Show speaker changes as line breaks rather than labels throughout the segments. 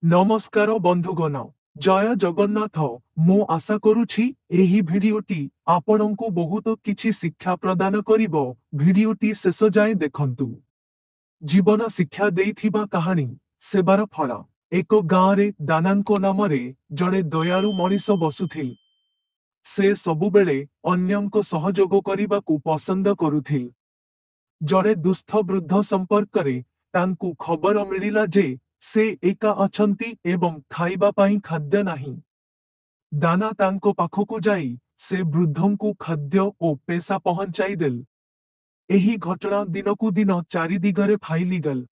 नमस्कार बंधुगण। जय जगन्नाथ। मु आशा करुछि एही भिडियोटी आपनंकु बहुत किछि शिक्षा प्रदान करिवो। भिडियोटी शेष जाए देखंतु। जीवन शिक्षा देइथिबा कहानी सेबार फल। एक गाँव रे दानांको नामरे जड़े दयालु मनीष बसुथिल। से सबुबेले अन्यंको सहयोग करिबाकु पसंद करुथिल। जड़े दुस्थ वृद्ध संपर्क रे तांकु खबर मिलिला जे से एका अछंती एवं खाइबा पाई खाद्य नाही। दाना तांको पाखकु जाई से वृद्धंकु खाद्य ओ पैसा पहुंचाई देल। एही घटना दिनकु दिन चारिदिगरे फाइली गल।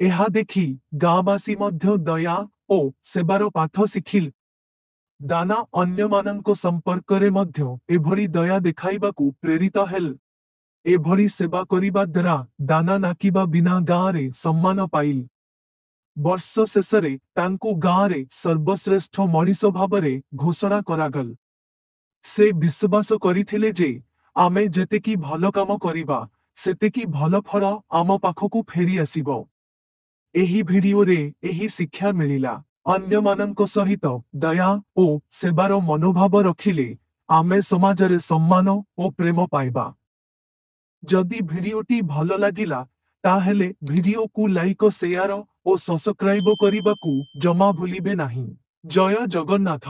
एहा देखी गाँवासी मध्य दया ओ सेबार पाठ शिखिल। दाना अन्यमानंको संपर्क रे मध्य एभली दया देखाइबाकु प्रेरित हेल। एभली सेवा करिबा द्वारा दाना नाकिबा बिना गाँ रे सम्मान पाइल। वर्ष शेषरे तांकु गाँ रे सर्वश्रेष्ठ मनीष भावरे घोषणा करागल। से विश्वास करिथिले जे आमे जेतेकी भल काम करिबा सेतेकी भल फल आम पाखकु फेरी आसिबो। एही भिडियो रे एही शिक्षा मिलिला। अन्यमानंको सहित दया ओ सेवार मनोभाव रखिले आमे समाजरे सम्मान ओ प्रेम पाइबा। जदि भिडियोटी भल लागिला ताहेले भिडियो को लाइक शेयर और सब्सक्राइब करने को जमा भूलिबे नहीं। जय जगन्नाथ।